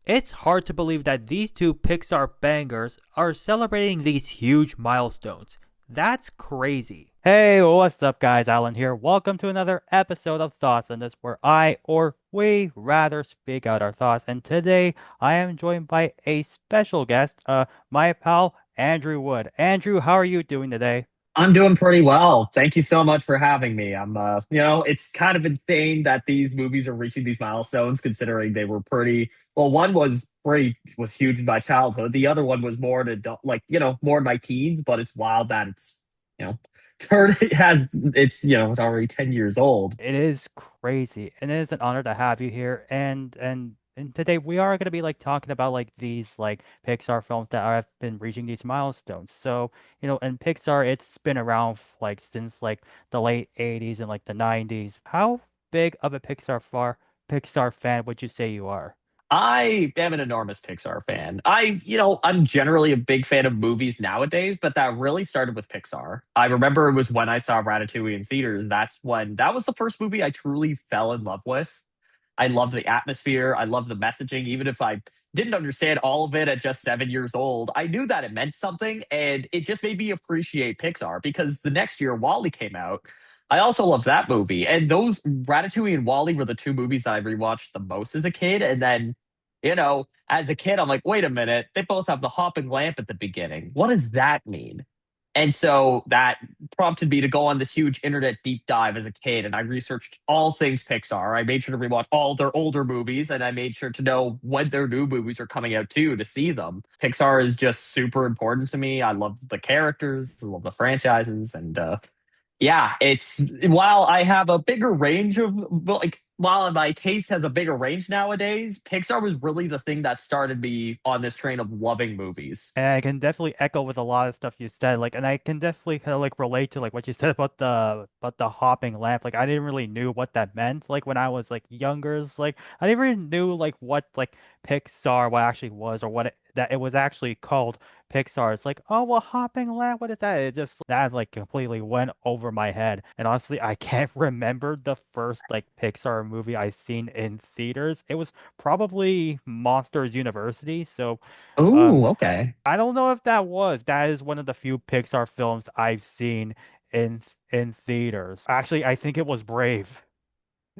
It's hard to believe that these two Pixar bangers are celebrating these huge milestones. That's crazy. Hey, what's up, guys? Alan here. Welcome to another episode of Thoughts on This, where I or we rather speak out our thoughts. And today I am joined by a special guest, my pal Andrew Wood. Andrew, how are you doing today? I'm doing pretty well. Thank you so much for having me. It's kind of insane that these movies are reaching these milestones considering they were well, one was huge in my childhood. The other one was more in adult, more in my teens, but it's wild that you know, it's already 10 years old. It is crazy, and it is an honor to have you here. And today we are going to be talking about these Pixar films that have been reaching these milestones. So, in Pixar, it's been around since the late 80s and the 90s. How big of a Pixar fan would you say you are? I am an enormous Pixar fan. I'm generally a big fan of movies nowadays, but that really started with Pixar. I remember it was when I saw Ratatouille in theaters. That was the first movie I truly fell in love with. I loved the atmosphere. I loved the messaging. Even if I didn't understand all of it at just 7 years old, I knew that it meant something. And it just made me appreciate Pixar because the next year, Wally came out. I also loved that movie. And those Ratatouille and Wally were the two movies that I rewatched the most as a kid. And then, as a kid, I'm like, wait a minute, they both have the hopping lamp at the beginning. What does that mean? And so that prompted me to go on this huge internet deep dive as a kid. And I researched all things Pixar. I made sure to rewatch all their older movies and I made sure to know when their new movies are coming out too to see them. Pixar is just super important to me. I love the characters, I love the franchises. And yeah, it's while I have a bigger range of while my taste has a bigger range nowadays, Pixar was really the thing that started me on this train of loving movies. And I can definitely echo with a lot of stuff you said. And I can definitely kind of relate to what you said about the hopping lamp. I didn't really knew what that meant. When I was younger, I never even knew what Pixar what actually was or that it was actually called Pixar. It's oh well, hopping lamp. What is that? It just that completely went over my head. And honestly, I can't remember the first Pixar movie I seen in theaters. It was probably Monsters University. So. Uh, Oh, okay. I don't know if that is one of the few Pixar films I've seen in in theaters. Actually, I think it was Brave.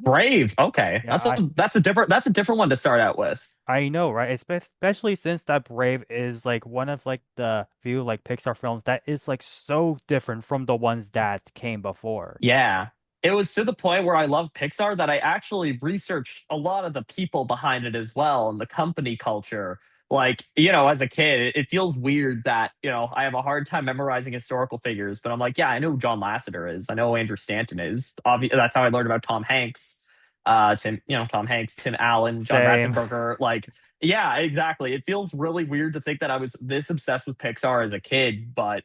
Brave. Okay. Yeah, That's a different one to start out with. I know, right? Especially since that Brave is one of the few Pixar films that is so different from the ones that came before. Yeah. It was to the point where I love Pixar that I actually researched a lot of the people behind it as well and the company culture. As a kid, it feels weird that, I have a hard time memorizing historical figures, but I'm like, yeah, I know who John Lasseter is. I know who Andrew Stanton is. That's how I learned about Tom Hanks. Tom Hanks, Tim Allen, John Same. Ratzenberger. Yeah, exactly. It feels really weird to think that I was this obsessed with Pixar as a kid, but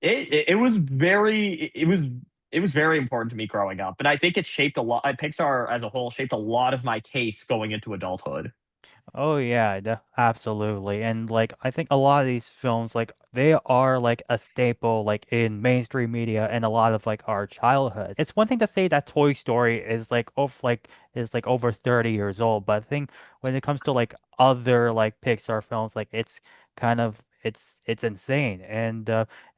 it was it was very important to me growing up, and I think it shaped a lot. Pixar as a whole shaped a lot of my tastes going into adulthood. Oh yeah, absolutely. And I think a lot of these films they are a staple in mainstream media and a lot of our childhood. It's one thing to say that Toy Story is over 30 years old, but I think when it comes to other Pixar films it's kind of it's insane. And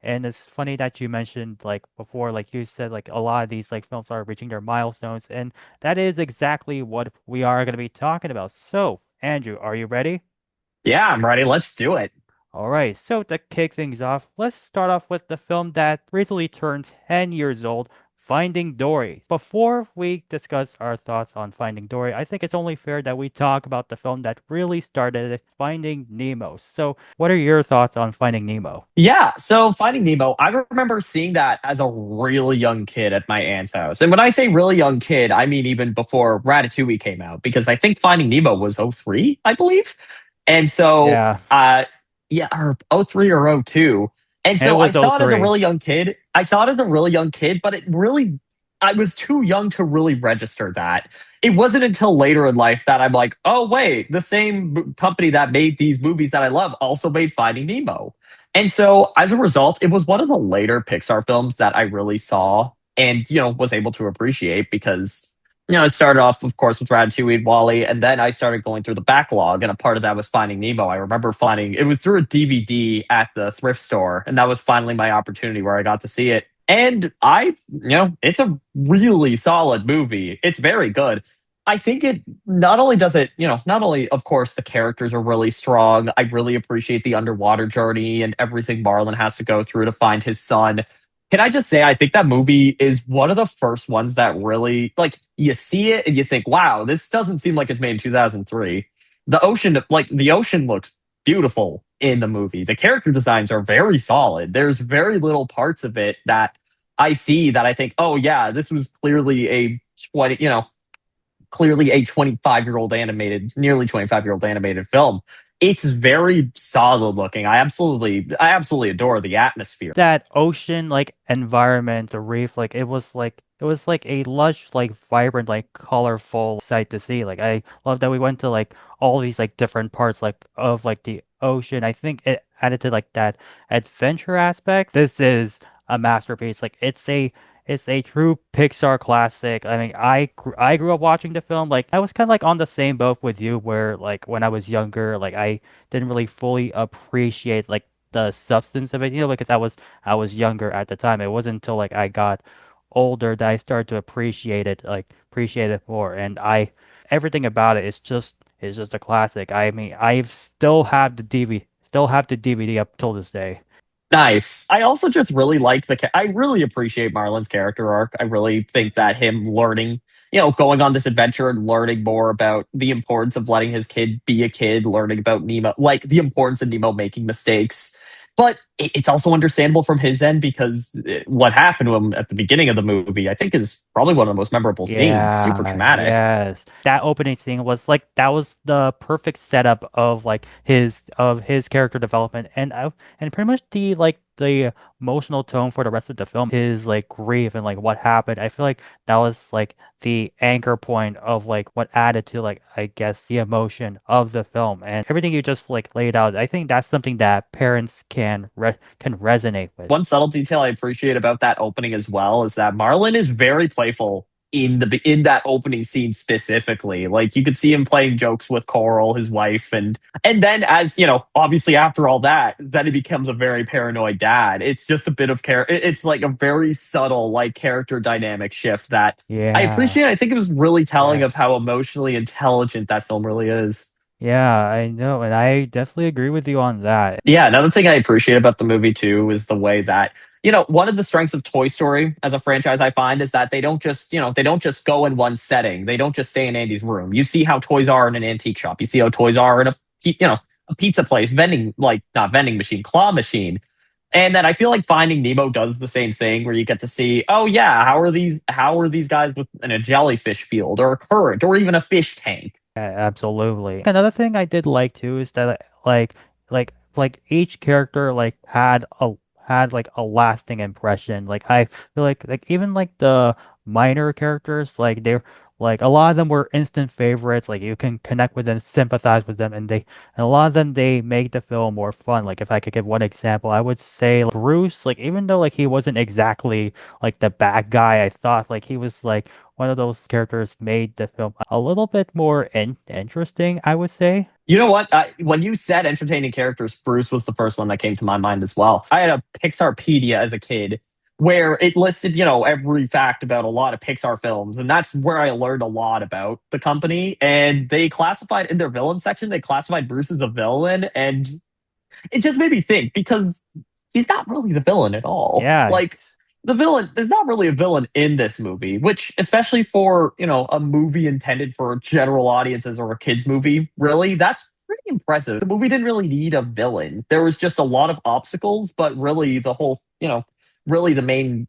it's funny that you mentioned before you said a lot of these films are reaching their milestones, and that is exactly what we are going to be talking about. So, Andrew, are you ready? Yeah, I'm ready. Let's do it. All right, so to kick things off, let's start off with the film that recently turned 10 years old, Finding Dory. Before we discuss our thoughts on Finding Dory, I think it's only fair that we talk about the film that really started it, Finding Nemo. So, what are your thoughts on Finding Nemo? Yeah, so Finding Nemo, I remember seeing that as a really young kid at my aunt's house. And when I say really young kid, I mean even before Ratatouille came out, because I think Finding Nemo was '03, I believe. And so, Yeah, yeah, or '03 or '02. And it so I was saw it as a 03. really young kid. I saw it as a really young kid, but I was too young to really register that. It wasn't until later in life that I'm like, oh, wait, the same company that made these movies that I love also made Finding Nemo. And so as a result, it was one of the later Pixar films that I really saw and, was able to appreciate because It started off, of course, with Ratatouille and Wally, and then I started going through the backlog, and a part of that was Finding Nemo. I remember finding it was through a DVD at the thrift store, and that was finally my opportunity where I got to see it. And it's a really solid movie. It's very good. I think it not only does it, not only, of course, the characters are really strong. I really appreciate the underwater journey and everything Marlin has to go through to find his son. Can I just say, I think that movie is one of the first ones that really, like, you see it and you think, wow, this doesn't seem like it's made in 2003. The ocean looks beautiful in the movie. The character designs are very solid. There's very little parts of it that I see that I think, oh, yeah, this was clearly a 20, clearly a 25-year-old animated, nearly 25-year-old animated film. It's very solid looking. I absolutely adore the atmosphere. That ocean like environment, the reef, like it was like a lush, like vibrant, like colorful sight to see. Like I love that we went to like all these like different parts like of like the ocean. I think it added to like that adventure aspect. This is a masterpiece. Like it's a true Pixar classic. I mean, I grew up watching the film. Like I was kind of like on the same boat with you, where like when I was younger, like I didn't really fully appreciate like the substance of it, because I was younger at the time. It wasn't until like I got older that I started to appreciate it more. And I everything about it is just a classic. I mean, I still have the DVD up till this day. Nice. I also just really like I really appreciate Marlon's character arc. I really think that him learning, going on this adventure and learning more about the importance of letting his kid be a kid, learning about Nemo, like the importance of Nemo making mistakes. But it's also understandable from his end because what happened to him at the beginning of the movie, I think, is probably one of the most memorable scenes. Super Yeah, traumatic. yes. That opening scene was like that was the perfect setup of like his character development and pretty much the emotional tone for the rest of the film, his like grief and like what happened. I feel like that was like the anchor point of like what added to like I guess the emotion of the film and everything you just like laid out. I think that's something that parents can resonate with. One subtle detail I appreciate about that opening as well is that Marlon is very playful in that opening scene specifically. Like you could see him playing jokes with Coral, his wife, and then as obviously after all that, then he becomes a very paranoid dad. It's just a bit of It's like a very subtle like character dynamic shift that I Yeah. appreciate. I think it was really telling of Yes. how emotionally intelligent that film really is. Yeah, I know, and I definitely agree with you on that. Yeah, another thing I appreciate about the movie too is the way that, one of the strengths of Toy Story as a franchise I find is that they don't just go in one setting. They don't just stay in Andy's room. You see how toys are in an antique shop. You see how toys are in a pizza place, vending like not vending machine, claw machine. And then I feel like Finding Nemo does the same thing where you get to see, oh yeah, how are these guys in a jellyfish field or a current or even a fish tank? Yeah, absolutely. Another thing I did like too is that like each character like had like a lasting impression. Like I feel like even like the minor characters like they're like a lot of them were instant favorites. Like you can connect with them, sympathize with them, and a lot of them they make the film more fun. Like if I could give one example, I would say like, Bruce. Like even though like he wasn't exactly like the bad guy, I thought like he was like one of those characters made the film a little bit more interesting, I would say. You know what? When you said entertaining characters, Bruce was the first one that came to my mind as well. I had a Pixarpedia as a kid where it listed, every fact about a lot of Pixar films. And that's where I learned a lot about the company. And they classified in their villain section, they classified Bruce as a villain. And it just made me think because he's not really the villain at all. Yeah, Like the villain, there's not really a villain in this movie, which especially for, a movie intended for general audiences or a kids movie, really, that's pretty impressive. The movie didn't really need a villain. There was just a lot of obstacles, but really the whole, really the main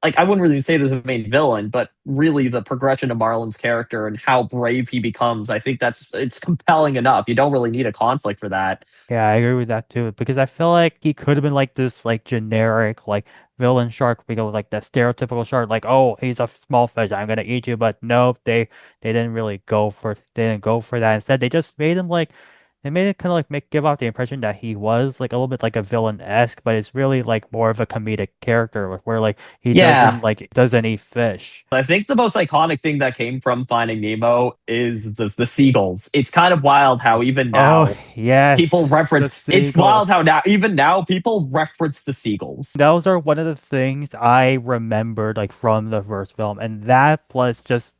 like I wouldn't really say there's a main villain, but really the progression of Marlon's character and how brave he becomes, I think it's compelling enough. You don't really need a conflict for that. yeah, I agree with that too. Because I feel like he could have been like this like generic like villain shark because like the stereotypical shark, like, oh, he's a small fish, I'm gonna eat you. But nope, they didn't really go for that. Instead, they just made him like it made it kind of like make give off the impression that he was like a little bit like a villain-esque, but it's really like more of a comedic character where like he Yeah. doesn't like doesn't eat fish. I think the most iconic thing that came from Finding Nemo is the seagulls. It's kind of wild how even Oh now people yes, the reference it's wild seagulls. how now even now people reference the seagulls. Those are one of the things I remembered like from the first film, and that plus just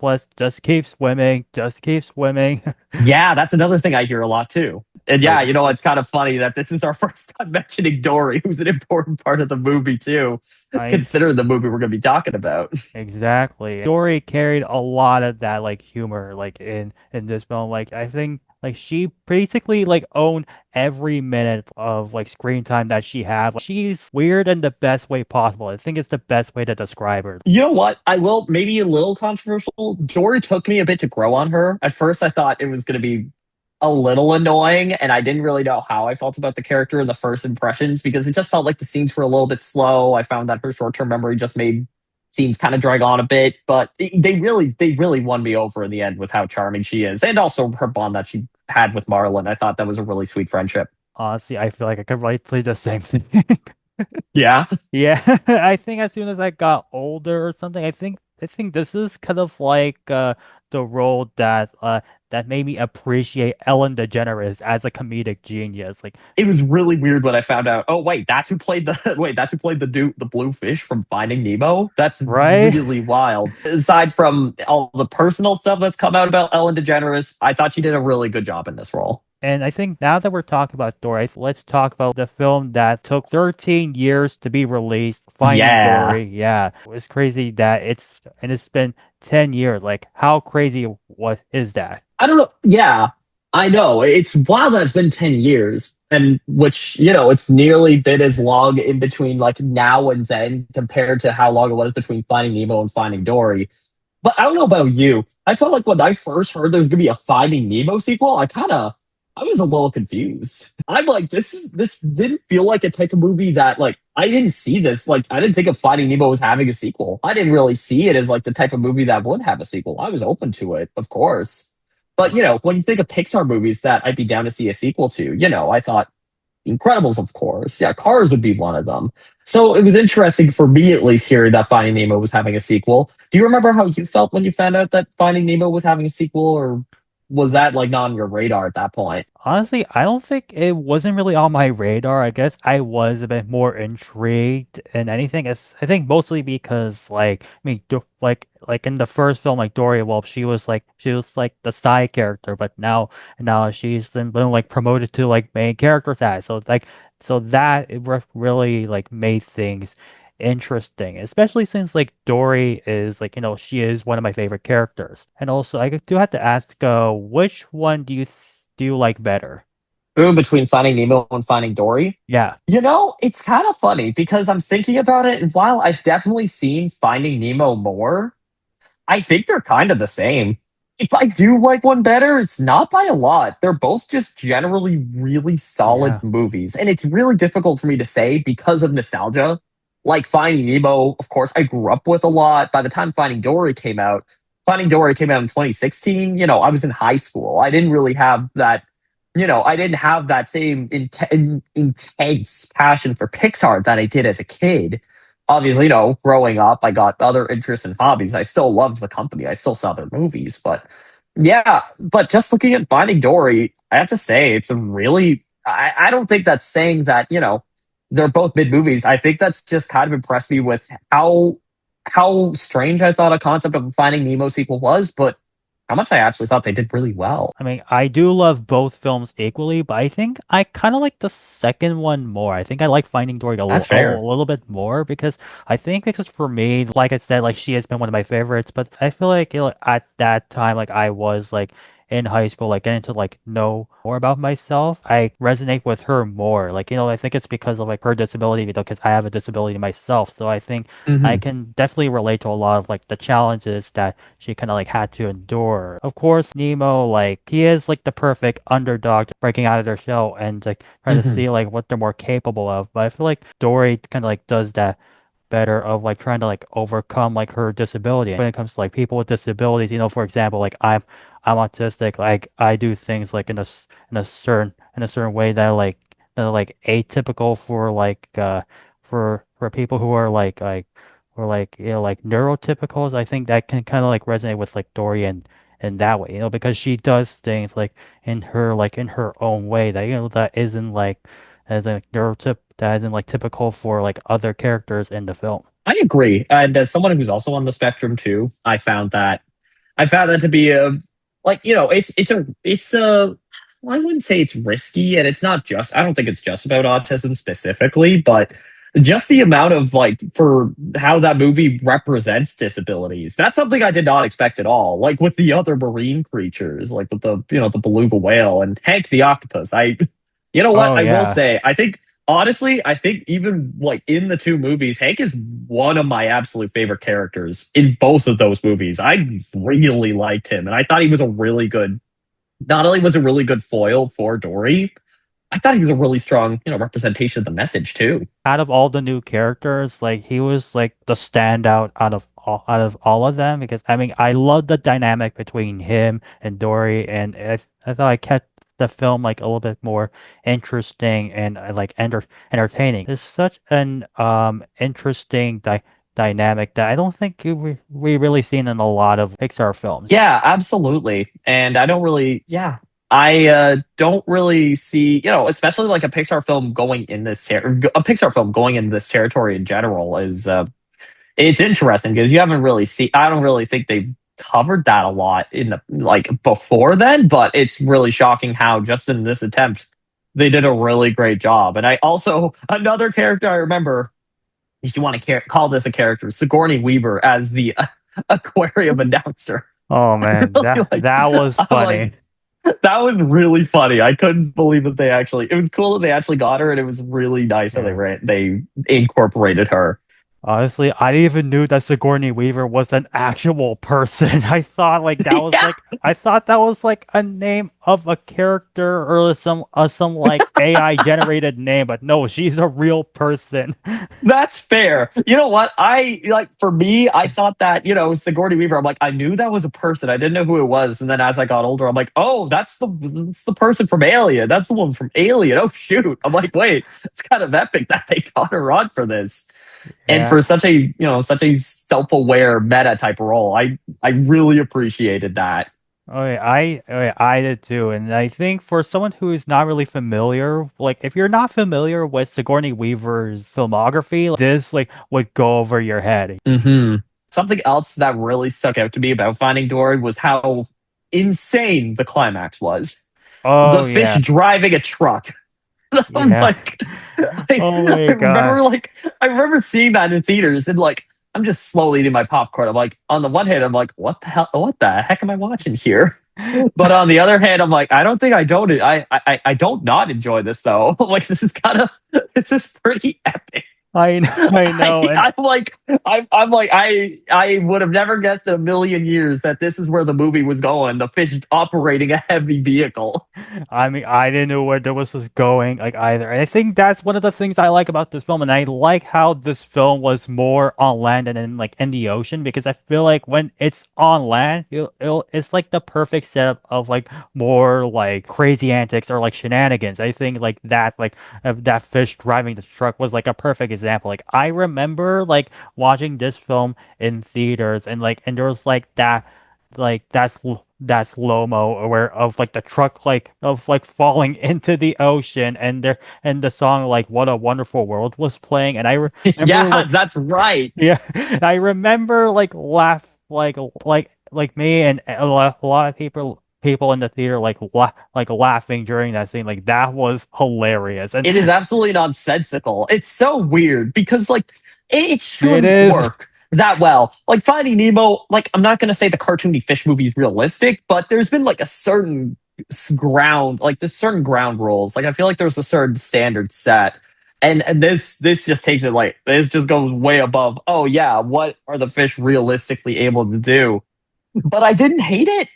keep swimming, just keep swimming. Yeah, that's another thing I hear a lot too. And yeah, Like you know, it's kind of funny that this is our first time mentioning Dory, who's an important part of the movie too, I considering the movie we're going to be talking about. exactly. Dory carried a lot of that like humor like in this film. Like I think like she basically like owned every minute of like screen time that she had. Like, she's weird in the best way possible. I think it's the best way to describe her. You know what? I will maybe a little controversial. Dory took me a bit to grow on her. At first, I thought it was going to be a little annoying, and I didn't really know how I felt about the character in the first impressions because it just felt like the scenes were a little bit slow. I found that her short-term memory just made scenes kind of drag on a bit, but they really won me over in the end with how charming she is, and also her bond that she had with Marlon. I thought that was a really sweet friendship. Honestly, I feel like I could write the same thing. Yeah. Yeah, I think as soon as I got older or something, I think this is kind of like the role that made me appreciate Ellen DeGeneres as a comedic genius. Like, It was really weird when I found out. Oh wait, that's who played the wait, that's who played the blue fish from Finding Nemo. That's right? really wild. Aside from all the personal stuff that's come out about Ellen DeGeneres, I thought she did a really good job in this role. And I think now that we're talking about Dory, let's talk about the film that took 13 years to be released, Finding Yeah, Dory. Yeah, it's crazy that it's been 10 years. Like, how crazy what is that? I don't know. Yeah, I know. It's wild that it's been 10 years, and which it's nearly been as long in between like now and then compared to how long it was between Finding Nemo and Finding Dory. But I don't know about you. I felt like when I first heard there was gonna be a Finding Nemo sequel, I was a little confused. I'm like, this didn't feel like a type of movie that like I didn't see this. Like I didn't think of Finding Nemo as having a sequel. I didn't really see it as like the type of movie that would have a sequel. I was open to it, of course. But when you think of Pixar movies that I'd be down to see a sequel to, I thought Incredibles, of course. Yeah, Cars would be one of them. So it was interesting for me, at least, hearing that Finding Nemo was having a sequel. Do you remember how you felt when you found out that Finding Nemo was having a sequel, or was that like not on your radar at that point? Honestly, I don't think it wasn't really on my radar. I guess I was a bit more intrigued in anything. I think mostly because like in the first film, like Dory, well, she was like the side character, but now she's been like promoted to like main character status. So that really like made things interesting, especially since like Dory is like she is one of my favorite characters. And also, I do have to ask, which one do you like better? Ooh, between Finding Nemo and Finding Dory? Yeah, It's kind of funny because I'm thinking about it, and while I've definitely seen Finding Nemo more, I think they're kind of the same. If I do like one better, it's not by a lot. They're both just generally really solid yeah. movies. And it's really difficult for me to say because of nostalgia. Like Finding Nemo, of course, I grew up with a lot. By the time Finding Dory came out in 2016, I was in high school. I didn't have that same intense passion for Pixar that I did as a kid. Obviously, growing up, I got other interests and hobbies. I still loved the company. I still saw their movies, but yeah. But just looking at Finding Dory, I have to say it's a really. I don't think that's saying that they're both mid movies. I think that's just kind of impressed me with how strange I thought a concept of a Finding Nemo sequel was, but how much I actually thought they did really well. I mean, I do love both films equally, but I think I kind of like the second one more. I think I like Finding Dory That's a fair. little bit more because for me, like I said, like she has been one of my favorites, but I feel like at that time, like I was like in high school, like getting to like know more about myself. I resonate with her more. Like, I think it's because of like her disability, because I have a disability myself. So I think I Hmm. can definitely relate to a lot of like the challenges that she kind of like had to endure. Of course, Nemo, like he is like the perfect underdog breaking out of their shell and like trying to Hmm. see like what they're more capable of. But I feel like Dory kind of like does that better of like trying to like overcome like her disability when it comes to like people with disabilities, for example, like I'm autistic. Like I do things like in a certain way that are like atypical for for people who are or like like neurotypicals. I think that can kind of like resonate with like Dory and in that way, because she does things like in her own way that that isn't like as a neurotyp that isn't like typical for like other characters in the film. I agree. And as someone who's also on the spectrum too, I found that to be a like it's a well, I wouldn't say it's risky, and it's not just I don't think it's just about autism specifically, but just the amount of like for how that movie represents disabilities. That's something I did not expect at all. Like with the other marine creatures, like with the the beluga whale and Hank the octopus. I you know what Oh I will yeah. say. I think honestly, I think even like in the two movies, Hank is one of my absolute favorite characters in both of those movies. I really liked him, and I thought he was a really good. Not only was a really good foil for Dory, I thought he was a really strong, representation of the message too. Out of all the new characters, like he was like the standout out of all of them because I mean I love the dynamic between him and Dory, and I thought I kept the film like a little bit more interesting and entertaining. It's such an interesting dynamic that I don't think we really seen in a lot of Pixar films. Yeah, absolutely. And I don't really, yeah, I don't really see, especially like a Pixar film going in a Pixar film going in this territory in general is it's interesting because you haven't really seen. I don't really think they've covered that a lot in the like before then, but it's really shocking how just in this attempt they did a really great job. And I also another character I remember, if you want to call this a character, Sigourney Weaver as the aquarium announcer. Oh I man, really like. that was I'm like funny. that was really funny. I couldn't believe that they actually. It was cool that they actually got her, and it was really nice that Yeah. they incorporated her. Honestly, I didn't even knew that Sigourney Weaver was an actual person. Yeah, I thought that was like a name of a character or some like AI generated name, but no, she's a real person. that's fair. You know what? I like for me, I thought that, Sigourney Weaver, I'm like, I knew that was a person. I didn't know who it was. And then as I got older, I'm like, oh, that's the person from Alien. That's the one from Alien. Oh shoot. I'm like, wait, it's kind of epic that they got her on for this. And Yeah. for such a self-aware meta type role, I really appreciated that. I did too, and I think for someone who is not really familiar, like if you're not familiar with Sigourney Weaver's filmography, this like would go over your head. Something else that really stuck out to me about Finding Dory was how insane the climax was. The Oh fish yeah, driving a truck. I'm yeah. like, I, Oh I my remember God. like I remember seeing that in theaters and like I'm just slowly eating my popcorn. I'm like, on the one hand, I'm like, what the heck am I watching here? But on the other hand, I'm like, I don't not enjoy this though. Like this is pretty epic. I know, and I'm like, I would have never guessed in a million years that this is where the movie was going. The fish operating a heavy vehicle. I mean, I didn't know where this was going, like either. And I think that's one of the things I like about this film, and I like how this film was more on land and then like in the ocean, because I feel like when it's on land, it's like the perfect setup of like more like crazy antics or like shenanigans. I think that fish driving the truck was like a perfect example. Like I remember like watching this film in theaters, and there was like that slow mo where of like the truck of like falling into the ocean, and the song like "What a Wonderful World" was playing, and remember Yeah, like that's right. yeah, I remember like like me and a lot of people in the theater like laughing during that scene. Like that was hilarious, and It is absolutely nonsensical. It's so weird because like it it shouldn't is. work that well. Like Finding Nemo, like I'm not gonna say the cartoony fish movie is realistic, but there's been like a certain ground, like there's certain ground rules. Like I feel like there's a certain standard set. And this just takes it like this just goes way above. Oh yeah, what are the fish realistically able to do? But I didn't hate it.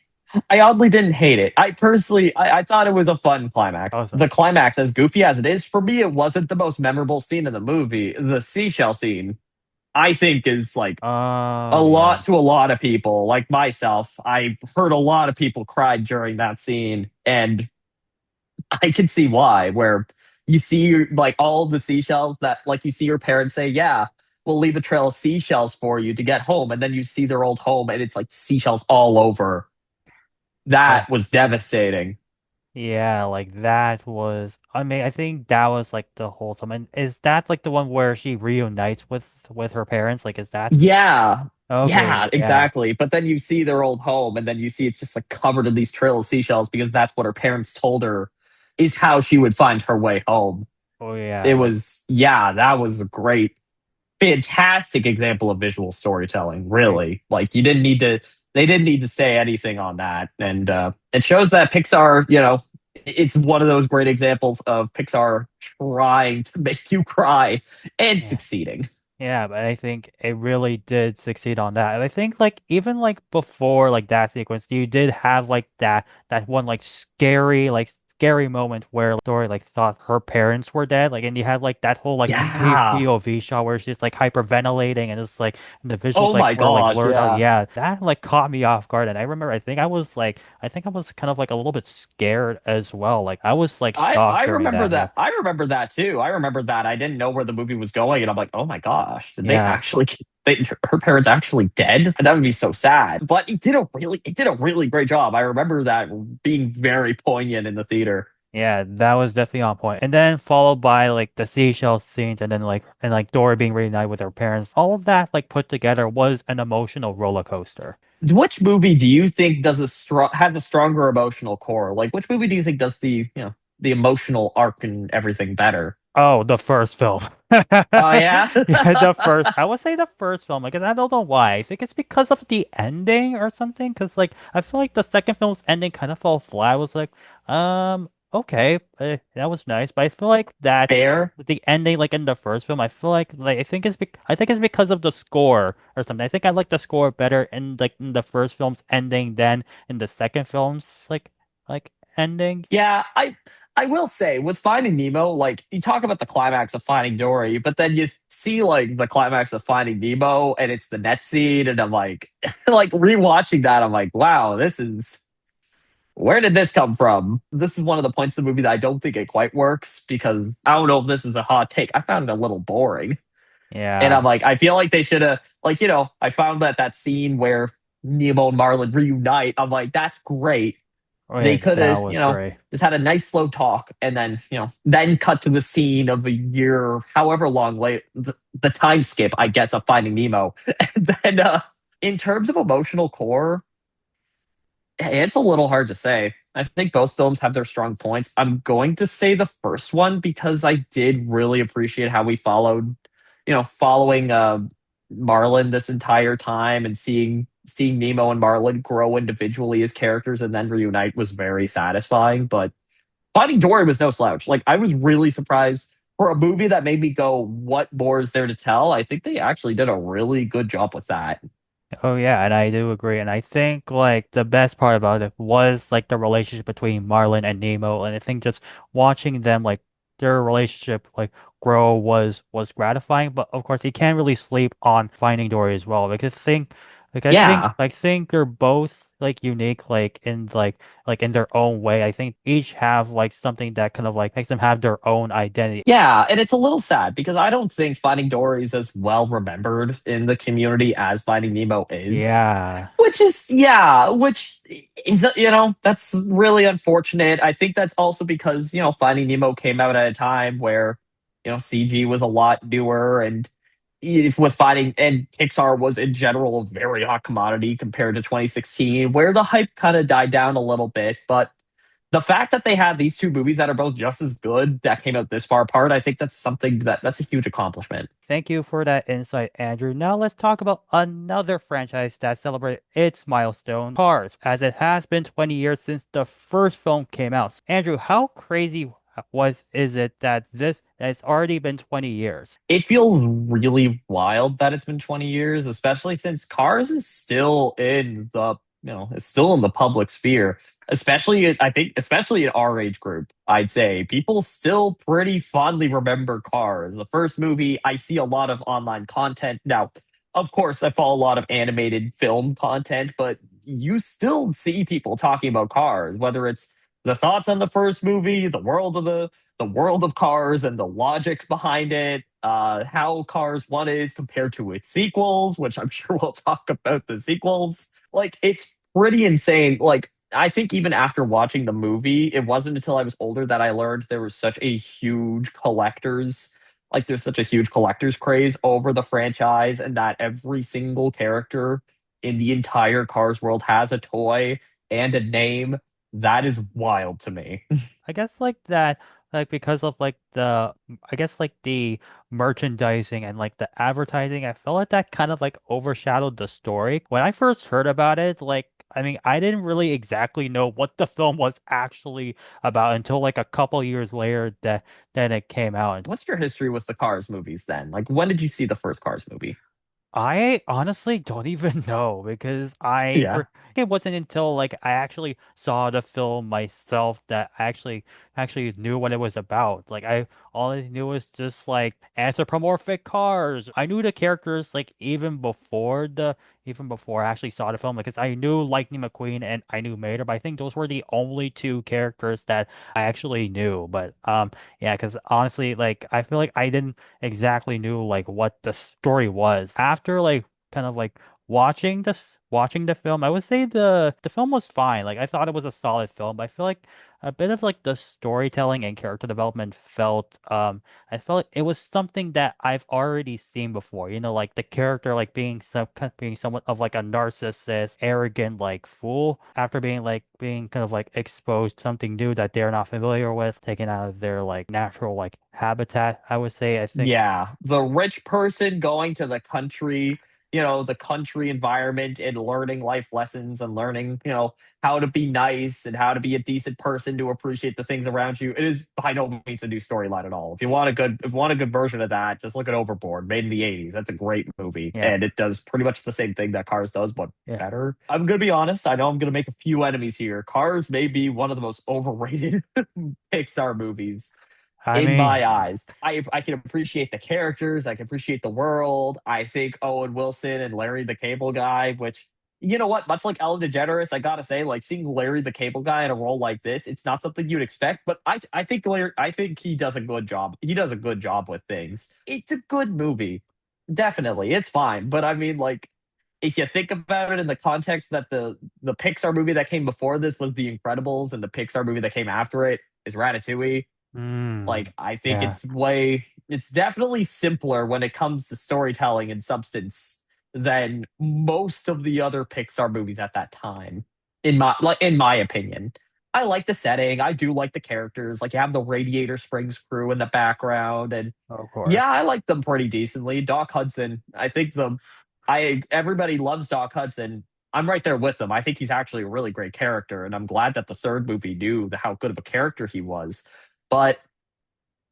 I oddly didn't hate it. I personally, I thought it was a fun climax. Awesome. The climax, as goofy as it is, for me, it wasn't the most memorable scene in the movie. The seashell scene, I think is like a Oh lot yeah. to a lot of people, like myself. I heard a lot of people cry during that scene, and I can see why. Where you see like all the seashells that, like, you see your parents say, "Yeah, we'll leave a trail of seashells for you to get home," and then you see their old home, and it's like seashells all over. Oh That was devastating. yeah, like that was. I mean, I think that was like the wholesome. And is that like the one where she reunites with her parents? Like, is that Yeah. okay? Yeah, Yeah. exactly. But then you see their old home, and then you see it's just like covered in these trail of seashells because that's what her parents told her is how she would find her way home. Oh yeah, It like was, yeah, that was a great, fantastic example of visual storytelling, like really. Like, you didn't need to, they didn't need to say anything on that. And it shows that Pixar, it's one of those great examples of Pixar trying to make you cry and yeah. succeeding. Yeah, but I think it really did succeed on that. And I think like even like before like that sequence, you did have like that one like scary moment where Dory like thought her parents were dead. Like and you had like that whole like Yeah. POV shot where she's like hyperventilating and it's like the visuals Oh like my were like gosh, blurred out. yeah. Yeah, that like caught me off guard. And I remember I think I was kind of like a little bit scared as well. Like I was like I shocked during remember that. Yeah. that. I remember that too. I remember that. I didn't know where the movie was going, and I'm like, oh my gosh, did they Yeah. actually? Her parents actually dead? That would be so sad. But it did a really great job. I remember that being very poignant in the theater. Yeah, that was definitely on point. And then followed by like the seashell scenes and then like Dory being reunited with her parents. All of that like put together was an emotional roller coaster. Which movie do you think does the have the stronger emotional core? Like, which movie do you think does the emotional arc and everything better? Oh, the first film. Oh yeah. Yeah, the first. I would say the first film, because I don't know why. I think it's because of the ending or something. Because like I feel like the second film's ending kind of fell flat. I was like, okay, that was nice, but I feel like that Fair. the ending, like in the first film, I feel like I think it's because of the score or something. I think I like the score better in like in the first film's ending than in the second film's like ending. Yeah, I will say with Finding Nemo, like, you talk about the climax of Finding Dory, but then you see like the climax of Finding Nemo, and it's the net scene, and I'm like, like rewatching that, I'm like, wow, this is, where did this come from? This is one of the points of the movie that I don't think it quite works, because I don't know if this is a hot take. I found it a little boring, and I'm Yeah. like, I feel like they should have, like, I found that scene where Nemo and Marlin reunite. I'm like, that's great. Oh They yeah, could that have, was great. just had a nice slow talk, and then, then cut to the scene of a year, however long late, the time skip, I guess, of Finding Nemo. And then, in terms of emotional core, it's a little hard to say. I think both films have their strong points. I'm going to say the first one because I did really appreciate how we following Marlin this entire time, and seeing Nemo and Marlin grow individually as characters and then reunite was very satisfying. But Finding Dory was no slouch. Like, I was really surprised for a movie that made me go, "What more is there to tell?" I think they actually did a really good job with that. Oh yeah, and I do agree. And I think like the best part about it was like the relationship between Marlin and Nemo. And I think just watching them like their relationship like grow was gratifying. But of course, you can't really sleep on Finding Dory as well because Yeah. I think they're both like unique like in their own way. I think each have like something that kind of like makes them have their own identity. Yeah, and it's a little sad because I don't think Finding Dory is as well remembered in the community as Finding Nemo is. Yeah. Which is, that's really unfortunate. I think that's also because, Finding Nemo came out at a time where, CG was a lot newer, and if with Finding, and Pixar was in general a very hot commodity compared to 2016, where the hype kind of died down a little bit. But the fact that they had these two movies that are both just as good that came out this far apart, I think that's something that's a huge accomplishment. Thank you for that insight, Andrew. Now let's talk about another franchise that celebrated its milestone, Cars, as it has been 20 years since the first film came out. Andrew, how crazy was is it that it's already been 20 years? It feels really wild that it's been 20 years, especially since Cars is still in the it's still in the public sphere, especially I think especially in our age group. I'd say people still pretty fondly remember Cars. The first movie, I see a lot of online content now. Of course, I follow a lot of animated film content, but you still see people talking about Cars, whether it's the thoughts on the first movie, the world of Cars and the logics behind it, how Cars 1 is compared to its sequels, which I'm sure we'll talk about the sequels. Like, it's pretty insane. Like, I think even after watching the movie, it wasn't until I was older that I learned there was such a huge there's such a huge collector's craze over the franchise, and that every single character in the entire Cars world has a toy and a name. That is wild to me. I guess like that, like because of like I guess like the merchandising and like the advertising, I felt like that kind of like overshadowed the story. When I first heard about it, like, I mean, I didn't really exactly know what the film was actually about until like a couple years later that then it came out. What's your history with the Cars movies then? Like, when did you see the first Cars movie? I honestly don't even know because Yeah. it wasn't until like I actually saw the film myself that I actually knew what it was about. Like I all I knew was just like anthropomorphic cars. I knew the characters like even before I actually saw the film because I knew Lightning McQueen and I knew Mater, but I think those were the only two characters that I actually knew. But yeah, because honestly, like I feel like I didn't exactly knew like what the story was. After like kind of like watching the film, I would say the film was fine. Like I thought it was a solid film, but I feel like a bit of like the storytelling and character development I felt like it was something that I've already seen before. You know, like the character like being somewhat of like a narcissist, arrogant like fool after being kind of like exposed to something new that they're not familiar with, taken out of their like natural like habitat, I would say. I think Yeah, the rich person going to the country environment and learning life lessons and learning, how to be nice and how to be a decent person to appreciate the things around you. It is by no means a new storyline at all. If you want a good version of that, just look at Overboard, made in the 80s. That's a great movie. yeah, And it does pretty much the same thing that Cars does, but yeah. better. I'm gonna be honest, I know I'm gonna make a few enemies here. Cars may be one of the most overrated Pixar movies I in my mean, eyes. I can appreciate the characters. I can appreciate the world. I think Owen Wilson and Larry the Cable Guy, which, you know what, much like Ellen DeGeneres, I gotta say, like, seeing Larry the Cable Guy in a role like this, it's not something you'd expect. But I think he does a good job. He does a good job with things. It's a good movie, definitely. It's fine, but I mean, like, if you think about it in the context that the Pixar movie that came before this was The Incredibles, and the Pixar movie that came after it is Ratatouille. Like, I think yeah. it's definitely simpler when it comes to storytelling and substance than most of the other Pixar movies at that time. In my opinion. I like the setting. I do like the characters. Like, you have the Radiator Springs crew in the background, and Of yeah, course. I like them pretty decently. Doc Hudson, I think the I everybody loves Doc Hudson. I'm right there with them. I think he's actually a really great character, and I'm glad that the third movie knew how good of a character he was. But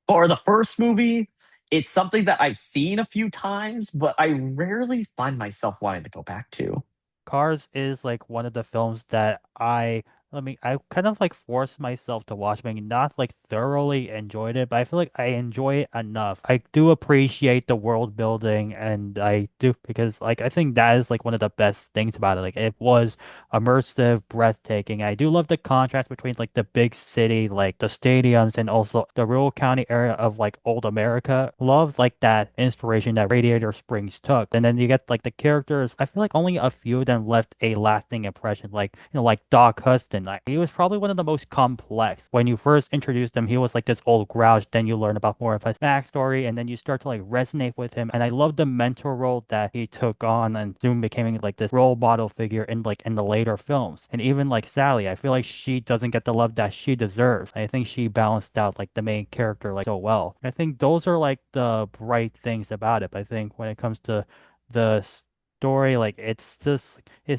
for the first movie, it's something that I've seen a few times, but I rarely find myself wanting to go back to. Cars is like one of the films that I kind of like forced myself to watch. I mean, not like thoroughly enjoyed it, but I feel like I enjoy it enough. I do appreciate the world building, and I do because like I think that is like one of the best things about it. Like it was immersive, breathtaking. I do love the contrast between like the big city, like the stadiums, and also the rural county area of like old America. Love like that inspiration that Radiator Springs took. And then you get like the characters. I feel like only a few of them left a lasting impression. Like, like Doc Huston. Like he was probably one of the most complex. When you first introduced him, he was like this old grouch. Then you learn about more of his backstory, and then you start to like resonate with him. And I love the mentor role that he took on and soon becoming like this role model figure in the later films. And even like Sally, I feel like she doesn't get the love that she deserves. I think she balanced out like the main character like so well. I think those are like the bright things about it. But I think when it comes to the story, like it's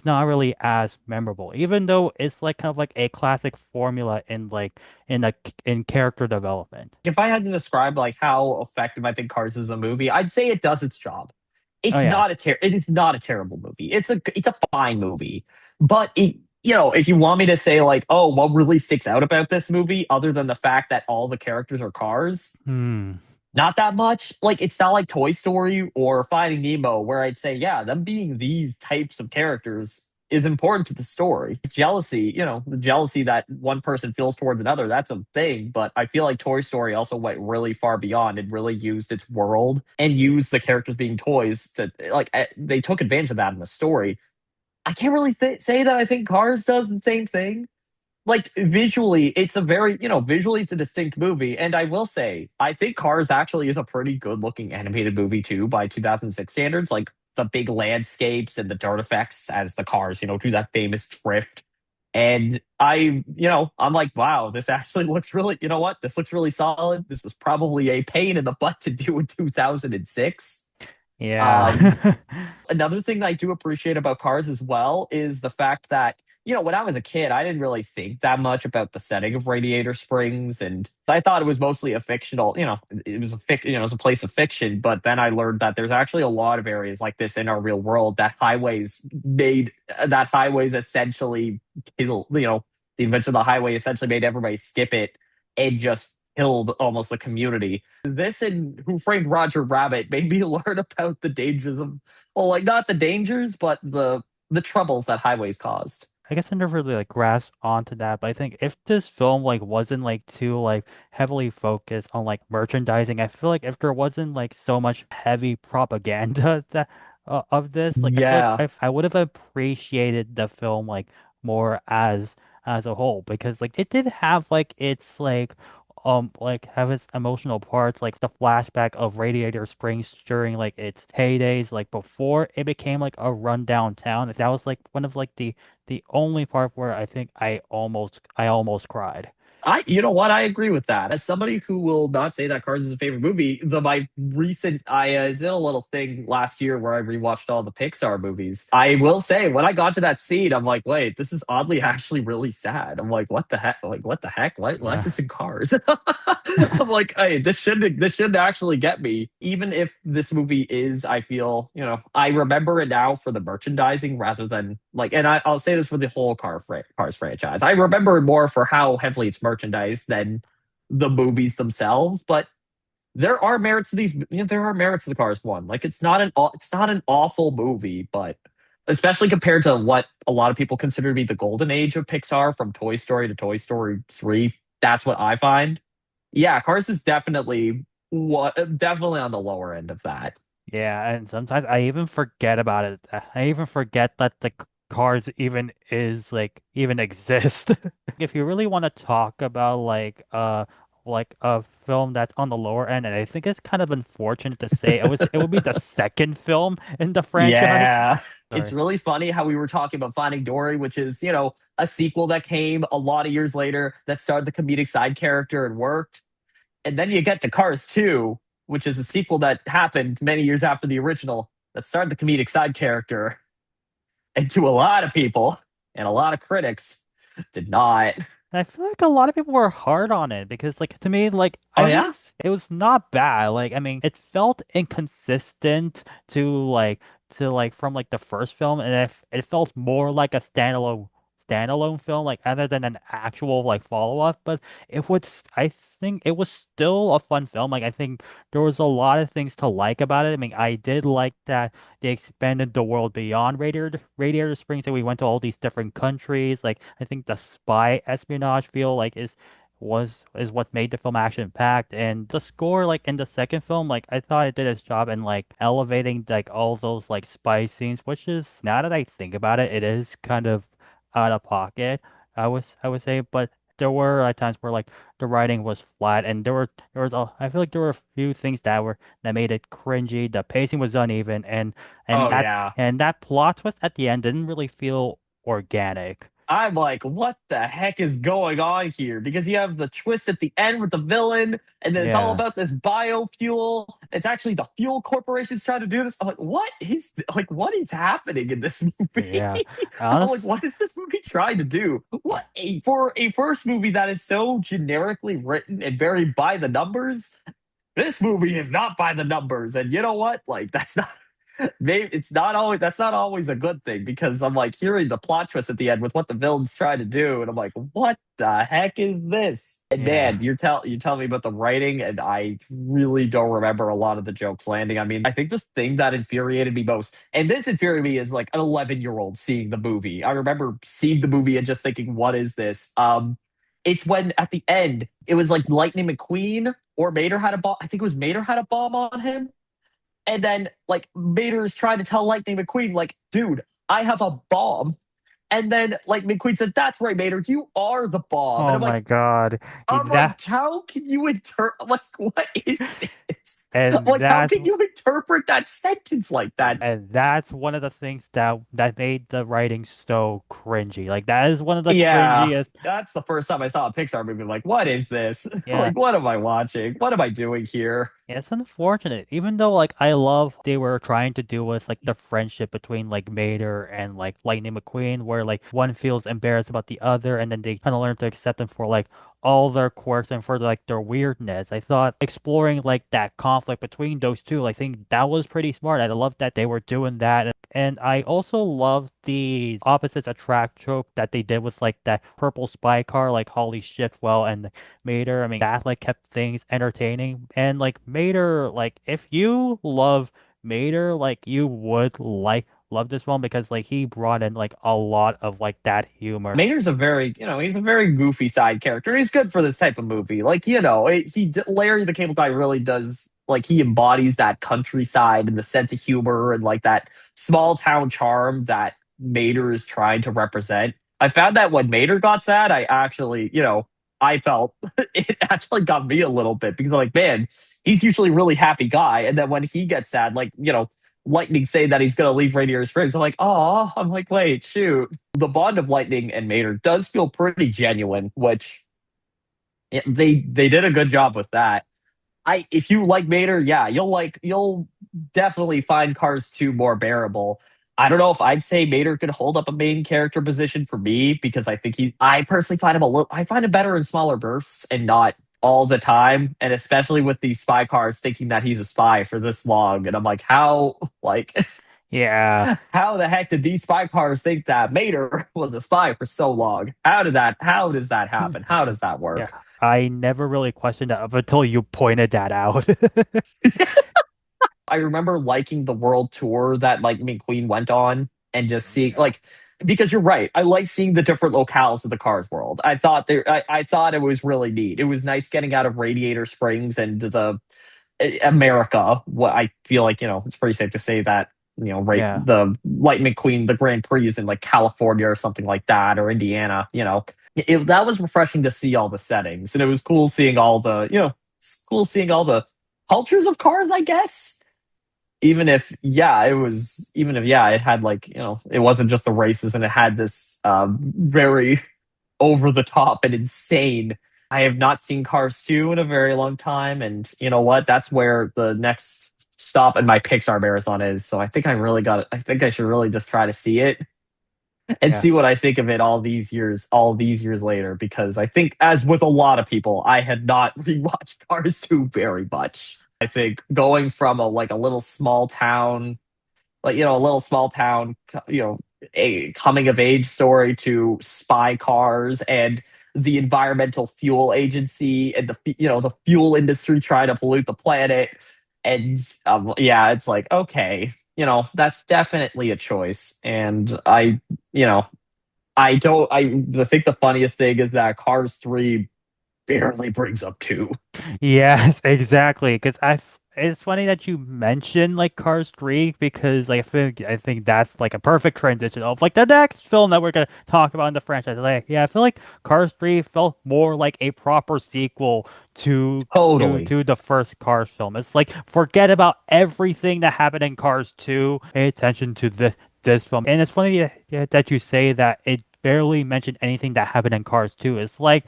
not really as memorable, even though it's like kind of like a classic formula in like in character development. If I had to describe like how effective I think Cars is a movie, I'd say it does its job. Oh it's yeah. not a it is not a terrible movie. It's a fine movie. But if you want me to say like, oh, what really sticks out about this movie, other than the fact that all the characters are cars, Hmm. not that much. Like it's not like Toy Story or Finding Nemo, where I'd say, yeah, them being these types of characters is important to the story. Jealousy, the jealousy that one person feels towards another, that's a thing. But I feel like Toy Story also went really far beyond and really used its world and used the characters being toys to like they took advantage of that in the story. I can't really say that I think Cars does the same thing. Like visually, it's a very, visually it's a distinct movie. And I will say, I think Cars actually is a pretty good looking animated movie too by 2006 standards. Like the big landscapes and the dirt effects as the cars, do that famous drift. And I'm like, wow, this actually looks really, you know what? This looks really solid. This was probably a pain in the butt to do in 2006. Um, Yeah. Another thing that I do appreciate about Cars as well is the fact that, when I was a kid, I didn't really think that much about the setting of Radiator Springs, and I thought it was mostly a fictional, it was it was a place of fiction. But then I learned that there's actually a lot of areas like this in our real world that highways essentially the invention of the highway essentially made everybody skip it and just killed almost the community. This and Who Framed Roger Rabbit made me learn about the dangers of, well, like not the dangers, but the troubles that highways caused. I guess I never really like grasped onto that, but I think if this film like wasn't like too like heavily focused on like merchandising, I feel like if there wasn't like so much heavy propaganda that of this, like I feel like Yeah. I would have appreciated the film like more as a whole because like it did have like its like have its emotional parts like the flashback of Radiator Springs during like its heydays like before it became like a rundown town. That was like one of like the only part where I think I almost cried. You know what? I agree with that. As somebody who will not say that Cars is a favorite movie, I did a little thing last year where I rewatched all the Pixar movies. I will say when I got to that scene, I'm like, wait, this is oddly actually really sad. I'm like, what the heck? Like, what the heck? Why is Yeah. this in Cars? I'm like, hey, this shouldn't actually get me. Even if this movie is, I feel, I remember it now for the merchandising rather than like, and I'll say this for the whole Cars franchise. I remember it more for how heavily it's merchandised than the movies themselves. But there are merits to these. There are merits to the Cars one. Like it's not an awful movie, but especially compared to what a lot of people consider to be the golden age of Pixar from Toy Story to Toy Story 3. That's what I find. Yeah, Cars is definitely on the lower end of that. Yeah, and sometimes I even forget about it. I even forget that the cars even exist. If you really want to talk about like a film that's on the lower end, and I think it's kind of unfortunate to say it would be the second film in the franchise. Yeah. It's Sorry. really funny how we were talking about Finding Dory, which is, a sequel that came a lot of years later that starred the comedic side character and worked. And then you get to Cars 2, which is a sequel that happened many years after the original that starred the comedic side character. And to a lot of people and a lot of critics, did not. I feel like a lot of people were hard on it because, like, to me, like, Oh, yeah? it was not bad. Like, I mean, it felt inconsistent to like from like the first film, and it felt more like a standalone film, like other than an actual like follow up. But I think it was still a fun film. Like, I think there was a lot of things to like about it. I mean, I did like that they expanded the world beyond Radiator Springs, and we went to all these different countries. Like I think the spy espionage feel like is what made the film action packed, and the score like in the second film, like I thought it did its job in like elevating like all those like spy scenes, which is now that I think about it, it is kind of out of pocket. I would say, but there were times where like the writing was flat, and I feel like there were a few things that made it cringy. The pacing was uneven, and Oh, that yeah. and that plot twist at the end didn't really feel organic. I'm like, what the heck is going on here? Because you have the twist at the end with the villain, and then it's all Yeah, about this biofuel. It's actually the fuel corporations trying to do this. I'm what is happening in this movie? yeah. I'm like, Honest, what is this movie trying to do? For a first movie that is so generically written and very by the numbers, this movie is not by the numbers. And you know what? Like, that's not. maybe it's not always that's not always a good thing because I'm like hearing the plot twist at the end with what the villain's trying to do, and I'm like, what the heck is this? And Yeah. man, you're telling me about the writing, and I really don't remember a lot of the jokes landing. I mean, I think the thing that infuriated me most, and this infuriated me as like an 11-year-old seeing the movie. I remember seeing the movie and just thinking, what is this? It's when at the end it was like Lightning McQueen or Mater had a bomb. I think it was Mater had a bomb on him, and then like Mater is trying to tell Lightning McQueen, like, dude, I have a bomb. And then like McQueen said, that's right, Mater, you are the bomb. And Oh my God. I'm like, That how can you interpret like what is this? and Like, how that's can you interpret that sentence like that? and that's one of the things that made the writing so cringy. Like that is one of the Yeah, cringiest. that's the first time I saw a Pixar movie. Like, what is this? Yeah. Like, what am I watching? What am I doing here? Yeah, it's unfortunate. Even though like I love they were trying to do with like the friendship between like Mater and like Lightning McQueen, where like one feels embarrassed about the other, and then they kind of learn to accept them for like all their quirks and for like their weirdness. I thought exploring like that conflict between those two, I think that was pretty smart. I love that they were doing that. And I also love the opposites attract trope that they did with like that purple spy car, like Holly Shitwell and Mater. I mean, that like kept things entertaining. And like Mater, like if you love Mater, like you would like love this one because like he brought in like a lot of like that humor. Mater's a very, he's a very goofy side character. He's good for this type of movie. Like, Larry the Cable Guy really does, like, he embodies that countryside and the sense of humor and like that small town charm that Mater is trying to represent. I found that when Mater got sad, I actually, I felt it actually got me a little bit because I'm like, man, he's usually a really happy guy. And then when he gets sad, like, Lightning say that he's going to leave Radiator Springs. I'm like, oh, I'm like, wait, shoot. The bond of Lightning and Mater does feel pretty genuine, which they did a good job with that. If you like Mater, yeah, you'll definitely find Cars 2 more bearable. I don't know if I'd say Mater could hold up a main character position for me because I personally find him I find him better in smaller bursts and not all the time. And especially with these spy cars thinking that he's a spy for this long. And I'm like, Yeah. how the heck did these spy cars think that Mater was a spy for so long? How does that happen? How does that Yeah. work? I never really questioned that up until you pointed that out. I remember liking the world tour that like McQueen went on and just seeing like because you're right. I like seeing the different locales of the Cars world. I thought it was really neat. It was nice getting out of Radiator Springs and the America. What I feel like, it's pretty safe to say that, right, Yeah. the Light McQueen, the Grand Prix is in like California or something like that, or Indiana, that was refreshing to see all the settings. And it was cool seeing cool seeing all the cultures of cars, I guess. It had like, it wasn't just the races and it had this very over the top and insane. I have not seen Cars 2 in a very long time. And you know what? That's where the next stop in my Pixar marathon is. So I think I should really just try to see it and Yeah. see what I think of it all these years later. Because I think, as with a lot of people, I had not rewatched Cars 2 very much. I think going from a little small town, a little small town, a coming of age story to spy cars and the environmental fuel agency and the fuel industry trying to pollute the planet. And yeah, it's like, okay, that's definitely a choice. And you know, I don't, I think the funniest thing is that Cars 3 barely brings up 2. Yes, exactly. It's funny that you mentioned like Cars 3 because like I think that's like a perfect transition of like the next film that we're gonna talk about in the franchise. Like, yeah, I feel like Cars 3 felt more like a proper sequel Totally. to the first Cars film. It's like forget about everything that happened in Cars 2. Pay attention to this film. And it's funny that you say that it barely mentioned anything that happened in Cars 2. It's like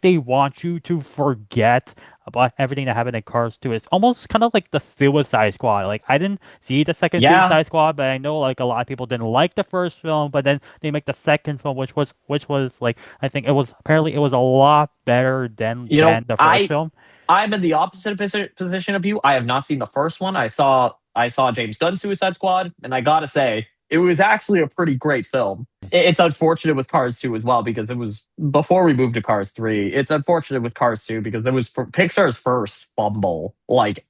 they want you to forget about everything that happened in Cars 2. It's almost kind of like the Suicide Squad. Like I didn't see the second Yeah. Suicide Squad, but I know like a lot of people didn't like the first film, but then they make the second film which was like I think it was a lot better than the first film. I'm in the opposite position of you. I have not seen the first one. I saw I saw James Gunn's Suicide Squad, and I gotta say, it was actually a pretty great film. It's unfortunate with Cars 2 as well because it was before we moved to Cars 3. It's unfortunate with Cars 2 because it was Pixar's first fumble. Like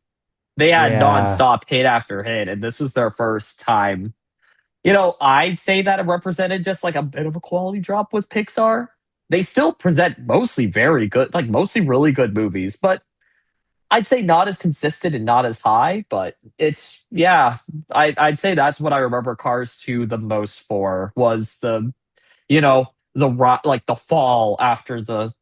they had Yeah. nonstop hit after hit, and this was their first time. I'd say that it represented just like a bit of a quality drop with Pixar. They still present mostly very good, like mostly really good movies, but I'd say not as consistent and not as high. But it's yeah, I'd say that's what I remember Cars 2 the most for was like the fall after the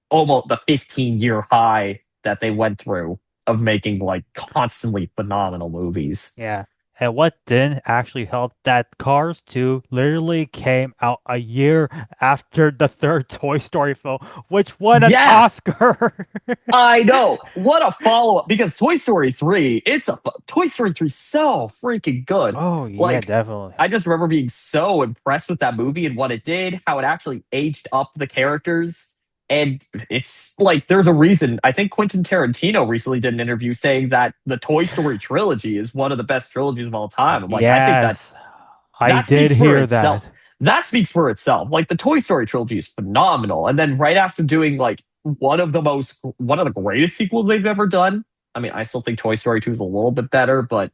almost the 15-year high that they went through of making like constantly phenomenal movies. Yeah. And what didn't actually help that Cars 2 literally came out a year after the third Toy Story film, which won an Yeah, Oscar. I know. What a follow up because Toy Story 3 so freaking good. Oh, yeah, Like definitely. I just remember being so impressed with that movie and what it did, how it actually aged up the characters. And it's like there's a reason. I think Quentin Tarantino recently did an interview saying that the Toy Story trilogy is one of the best trilogies of all time. I'm like, I think that Yes, I that did speaks for hear that. itself. That speaks for itself. Like the Toy Story trilogy is phenomenal. And then right after doing like one of the greatest sequels they've ever done. I mean, I still think Toy Story 2 is a little bit better, but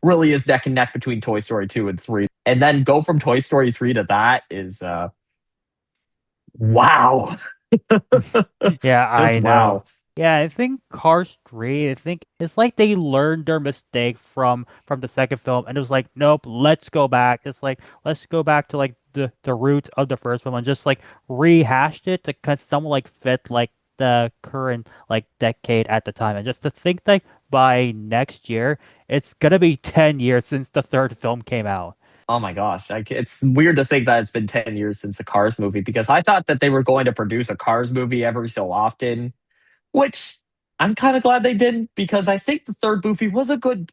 really is neck and neck between Toy Story 2 and 3. And then go from Toy Story 3 to that is wow. Yeah, Just I know. wow. Yeah, I think Cars 3, I think it's like they learned their mistake from the second film and it was like, nope, let's go back. It's like let's go back to like the roots of the first film and just like rehashed it to kind of somewhat like fit like the current like decade at the time. And just to think that by next year it's gonna be 10 years since the third film came out. Oh my gosh. It's weird to think that it's been 10 years since the Cars movie because I thought that they were going to produce a Cars movie every so often, which I'm kind of glad they didn't because I think the third movie was a good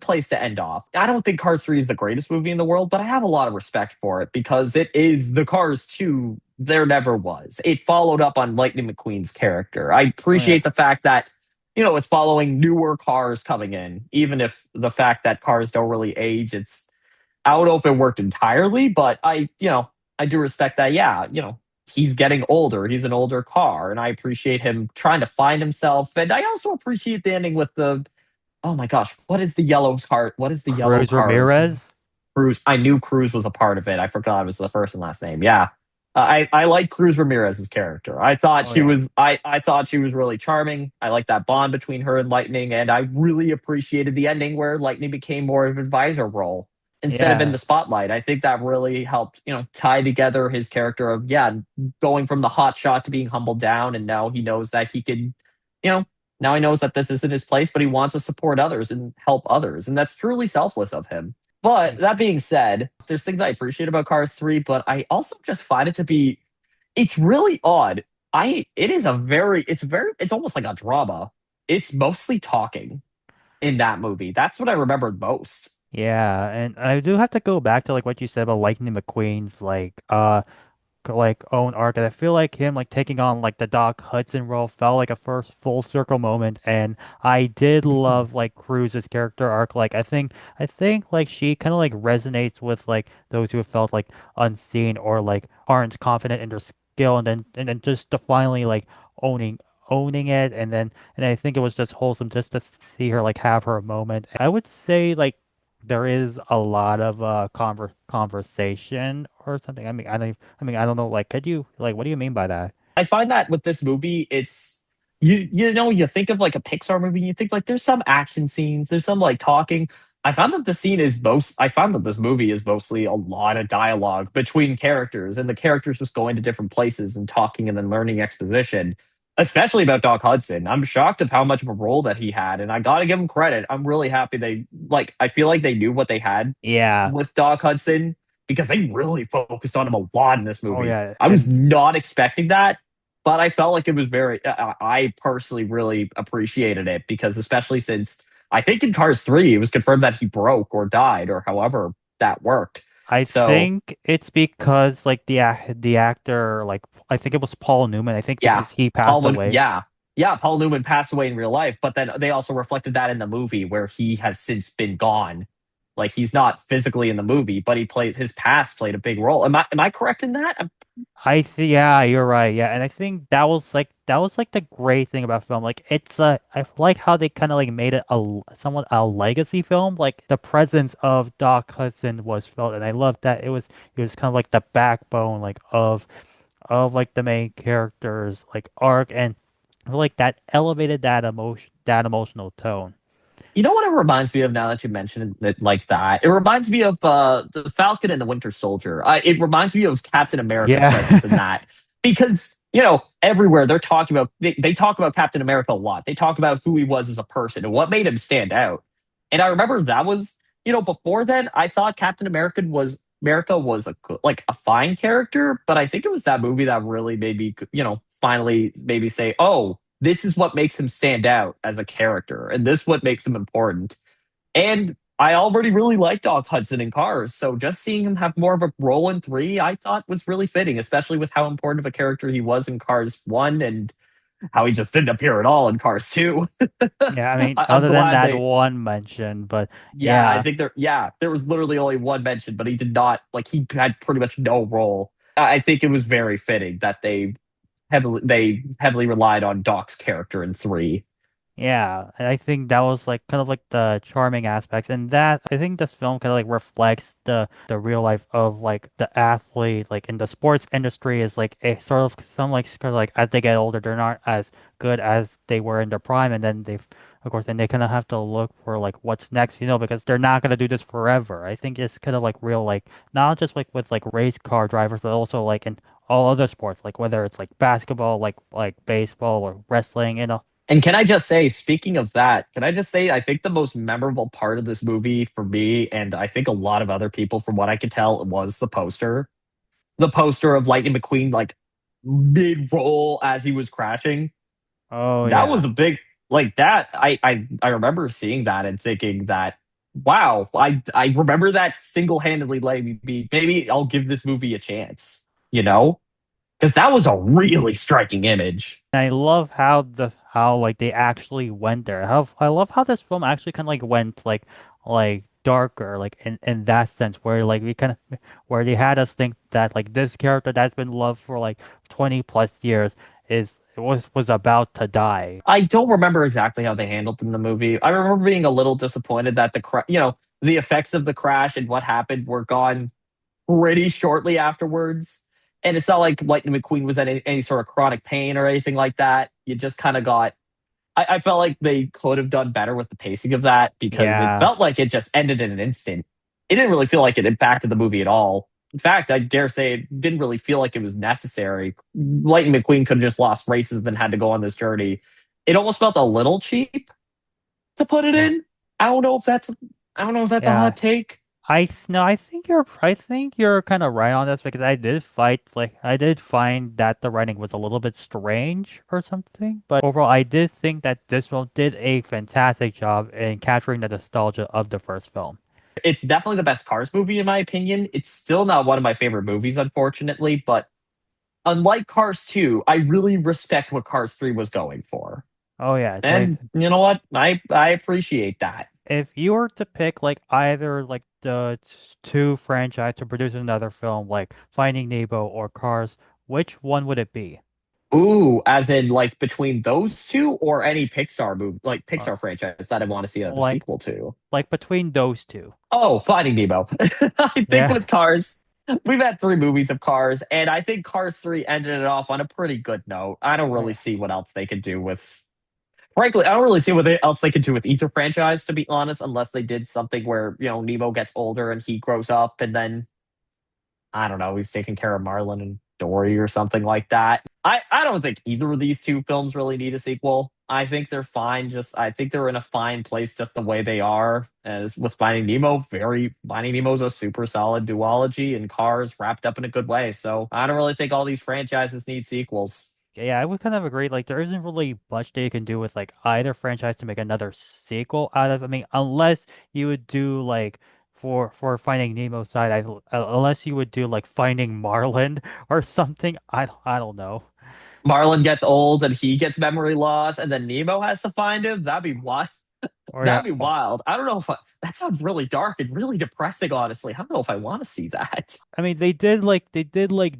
place to end off. I don't think Cars 3 is the greatest movie in the world, but I have a lot of respect for it because it is the Cars 2 there never was. It followed up on Lightning McQueen's character. I Oh yeah. appreciate the fact that it's following newer cars coming in, even if the fact that cars don't really age, I don't know if it worked entirely, but I do respect that. Yeah, he's getting older. He's an older car, and I appreciate him trying to find himself. And I also appreciate the ending with the oh my gosh, what is the yellow car? What is the yellow Cruz cars? Ramirez. Cruz. I knew Cruz was a part of it. I forgot it was the first and last name. Yeah. I like Cruz Ramirez's character. I thought Oh she yeah. was I thought she was really charming. I like that bond between her and Lightning, and I really appreciated the ending where Lightning became more of an advisor role instead of in the Yeah. spotlight. I think that really helped, tie together his character of going from the hot shot to being humbled down, and now he knows that he can, you know, now he knows that this isn't his place, but he wants to support others and help others, and that's truly selfless of him. But that being said, there's things I appreciate about Cars 3, but I also just find it to be it's really odd. It is a it's almost like a drama. It's mostly talking in that movie. That's what I remembered most. Yeah, and I do have to go back to like what you said about Lightning McQueen's like own arc, and I feel like him like taking on like the Doc Hudson role felt like a first full circle moment, and I did love like Cruz's character arc. Like I think like she kind of like resonates with like those who have felt like unseen or like aren't confident in their skill, and then just to finally like owning owning it, and I think it was just wholesome just to see her like have her moment. I would say like there is a lot of conversation or something. I don't know. Like, could you like what do you mean by that? I find that with this movie, it's you think of like a Pixar movie, and you think like there's some action scenes, there's some like talking. I found that this movie is mostly a lot of dialogue between characters, and the characters just going to different places and talking and then learning exposition. Especially about Doc Hudson. I'm shocked of how much of a role that he had, and I gotta give him credit. I'm really happy I feel like they knew what they had Yeah. with Doc Hudson because they really focused on him a lot in this Oh movie. yeah. I was And not expecting that, but I felt like it was very. I personally really appreciated it because, especially since I think in Cars 3, it was confirmed that he broke or died or however that worked. I So, think it's because like the actor like I think it was Paul Newman. I think yeah, because he passed away. Yeah. Yeah, Paul Newman passed away in real life, but then they also reflected that in the movie where he has since been gone. Like he's not physically in the movie, but he played his past played a big role. Am I correct in that? Yeah, you're right. Yeah, and I think that was like the great thing about film. Like it's I like how they kind of like made it somewhat a legacy film. Like the presence of Doc Hudson was felt, and I loved that it was kind of like the backbone like of like the main character's like arc, and I feel like that elevated that emotional tone. You know what it reminds me of now that you mentioned it like that? It reminds me of the Falcon and the Winter Soldier. It reminds me of Captain America's presence in Yeah. that because everywhere they talk about Captain America a lot. They talk about who he was as a person and what made him stand out. And I remember that was before then I thought Captain America was like a fine character, but I think it was that movie that really made me finally maybe say, oh, this is what makes him stand out as a character, and this what makes him important. And I already really liked Doc Hudson in Cars, so just seeing him have more of a role in three, I thought was really fitting, especially with how important of a character he was in Cars one and how he just didn't appear at all in Cars two. Yeah, I mean, I'm other than glad that they. one mention, but Yeah, I yeah, think there was literally only one mention, but he did not like he had pretty much no role. I think it was very fitting that they heavily relied on Doc's character in three. yeah, and I think that was like kind of like the charming aspects, and that I think this film kind of like reflects the real life of like the athlete, like in the sports industry is like a sort of some like sort of like as they get older, they're not as good as they were in their prime, and then they've of course, then they kind of have to look for like what's next, because they're not gonna do this forever. I think it's kind of like real, like not just like with like race car drivers, but also like in all other sports, like whether it's like basketball, like baseball or wrestling. And can I just say, speaking of that, can I just say, I think the most memorable part of this movie for me, and I think a lot of other people, from what I could tell, was the poster. The poster of Lightning McQueen, like mid roll as he was crashing. Oh That was yeah. a big, like that. I remember seeing that and thinking that, wow, I remember that single handedly letting me be, maybe I'll give this movie a chance, you know? Because that was a really striking image. I love how like they actually went there. How I love how this film actually kind of like went like darker, like in that sense, where like we kind of where they had us think that like this character that's been loved for like 20 plus years was about to die. I don't remember exactly how they handled it in the movie. I remember being a little disappointed that the effects of the crash and what happened were gone pretty shortly afterwards. And it's not like Lightning McQueen was in any sort of chronic pain or anything like that. You just kind of got. I felt like they could have done better with the pacing of that because it Yeah. felt like it just ended in an instant. It didn't really feel like it impacted the movie at all. In fact, I dare say it didn't really feel like it was necessary. Lightning McQueen could have just lost races and had to go on this journey. It almost felt a little cheap to put it Yeah. in. I don't know if that's I don't know if that's a Yeah. hot take. No, I think you're kind of right on this because I did find that the writing was a little bit strange or something, but overall I did think that this film did a fantastic job in capturing the nostalgia of the first film. It's definitely the best Cars movie in my opinion. It's still not one of my favorite movies, unfortunately, but unlike Cars 2, I really respect what Cars 3 was going for. Oh yeah, it's like And you know what? I appreciate that. if you were to pick like either like the two franchise to produce another film like Finding Nemo or Cars, which one would it be? Ooh, as in like between those two or any Pixar movie, like Uh, Pixar franchise that I want to see another like sequel to. like between those two. Oh, Finding Nemo. I think Yeah. with Cars, we've had three movies of Cars, and I think Cars 3 ended it off on a pretty good note. I don't Oh really yeah. see what else they could do with. Frankly, I don't really see else they could do with either franchise, to be honest, unless they did something where, Nemo gets older and he grows up and then I don't know, he's taking care of Marlin and Dory or something like that. I don't think either of these two films really need a sequel. I think they're fine. I think they're in a fine place just the way they are. As with Finding Nemo, Finding Nemo's a super solid duology and Cars wrapped up in a good way. So I don't really think all these franchises need sequels. Yeah, I would kind of agree. Like, there isn't really much that you can do with like either franchise to make another sequel out of. I mean, unless you would do like for Finding Nemo side, unless you would do like Finding Marlin or something. I don't know. Marlin gets old and he gets memory loss, and then Nemo has to find him. That'd be wild. Or That'd yeah, be wild. I don't know if that sounds really dark and really depressing. Honestly, I don't know if I want to see that. I mean they did like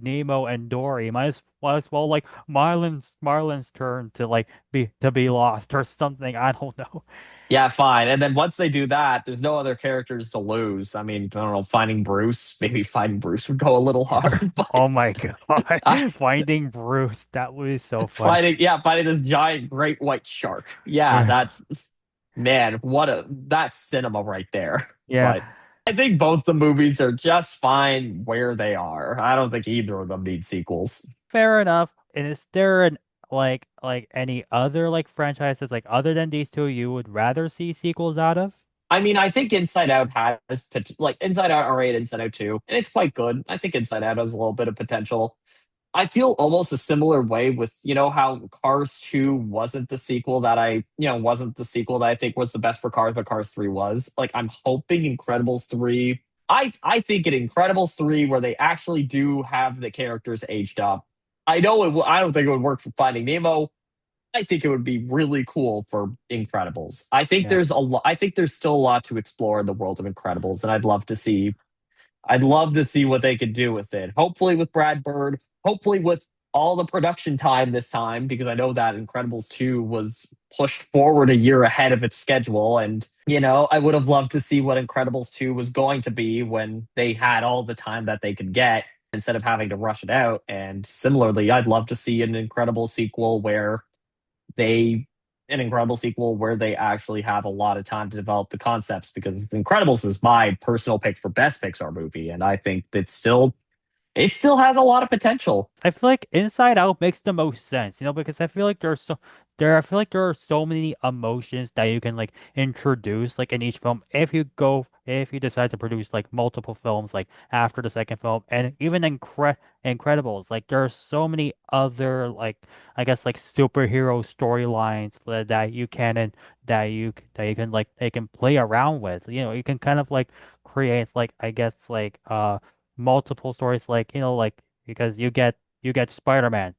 Nemo and Dory. Might as well like Marlin's turn to like be lost or something. I don't know. Yeah, fine. And then once they do that, there's no other characters to lose. I mean, I don't know. Finding Bruce, maybe finding Bruce would go a little hard, but Oh my God. I, Finding Bruce, that was so funny. finding the giant great white shark. Yeah, that's man, what a that's cinema right there. Yeah, But I think both the movies are just fine where they are. I don't think either of them need sequels. fair enough. And is there an like any other like franchises like other than these two you would rather see sequels out of? I mean, I think Inside Out has like Inside Out already and Inside Out 2, and it's quite good. I think Inside Out has a little bit of potential. I feel almost a similar way with, how Cars 2 wasn't the sequel that wasn't the sequel that I think was the best for Cars, but Cars 3 was. Like, I'm hoping Incredibles 3. I think in Incredibles 3, where they actually do have the characters aged up, I know I don't think it would work for Finding Nemo. I think it would be really cool for Incredibles. Yeah. I think there's still a lot to explore in the world of Incredibles, and I'd love to see what they could do with it. Hopefully with Brad Bird, hopefully with all the production time this time, because I know that Incredibles 2 was pushed forward a year ahead of its schedule. And, I would have loved to see what Incredibles 2 was going to be when they had all the time that they could get instead of having to rush it out. And similarly, I'd love to see they an incredible sequel where they actually have a lot of time to develop the concepts, because Incredibles is my personal pick for best Pixar movie, and I think it still has a lot of potential. I feel like Inside Out makes the most sense, because I feel like I feel like there are so many emotions that you can like introduce like in each film if you decide to produce like multiple films like after the second film. And even Incredibles, like there are so many other like I guess like superhero storylines that you can and that you can like they can play around with. You can kind of like create like I guess like multiple stories like like because you get Spider-Man,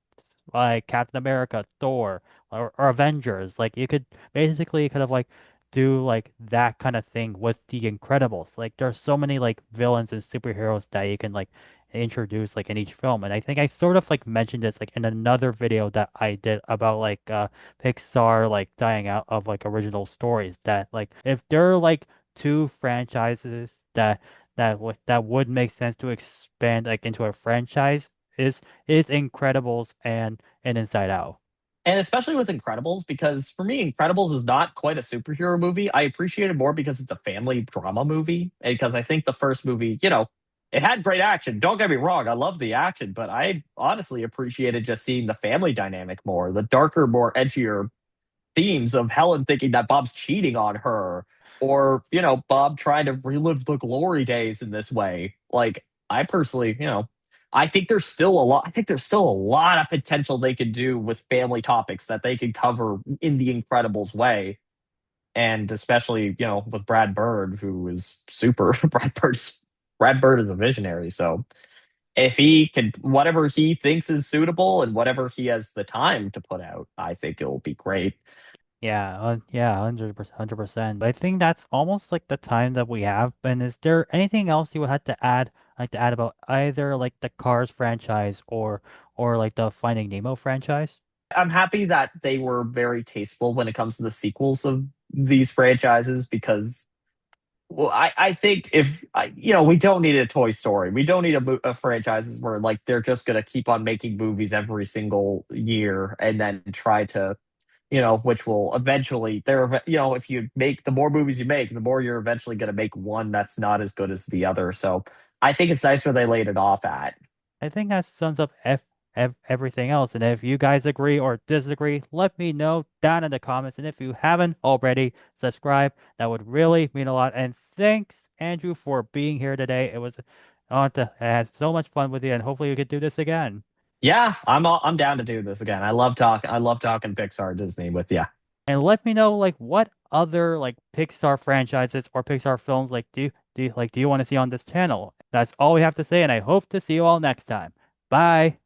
like Captain America, Thor, or Avengers. Like you could basically kind of like do like that kind of thing with the Incredibles. Like there's so many like villains and superheroes that you can like introduce like in each film. And I think I sort of like mentioned this like in another video that I did about like Pixar like dying out of like original stories, that like if there are like two franchises that would make sense to expand like into a franchise is Incredibles and Inside Out. And especially with Incredibles, because for me, Incredibles is not quite a superhero movie. I appreciate it more because it's a family drama movie. And because I think the first movie, it had great action. Don't get me wrong, I love the action, but I honestly appreciated just seeing the family dynamic more, the darker, more edgier themes of Helen thinking that Bob's cheating on her, or Bob trying to relive the glory days in this way. Like, I personally, I think there's still a lot. I think there's still a lot of potential they could do with family topics that they could cover in the Incredibles way, and especially with Brad Bird, who is super. Brad Bird is a visionary, so if he can, whatever he thinks is suitable and whatever he has the time to put out, I think it will be great. Yeah, yeah, 100%, 100%. But I think that's almost like the time that we have. And is there anything else you would have to add, like to add about either like the Cars franchise or like the Finding Nemo franchise? I'm happy that they were very tasteful when it comes to the sequels of these franchises, because well, I think if we don't need a Toy Story, we don't need a franchises where like they're just gonna keep on making movies every single year and then try to which will eventually if you make the more movies you make, the more you're eventually gonna make one that's not as good as the other. So I think it's nice where they laid it off at. I think that sums up everything else. And if you guys agree or disagree, let me know down in the comments. And if you haven't already, subscribe. That would really mean a lot. And thanks, Andrew, for being here today. I had so much fun with you, and hopefully we could do this again. Yeah, I'm down to do this again. I love talking Pixar Disney with you. And let me know like what other like Pixar franchises or Pixar films like do you want to see on this channel. That's all we have to say, and I hope to see you all next time. Bye.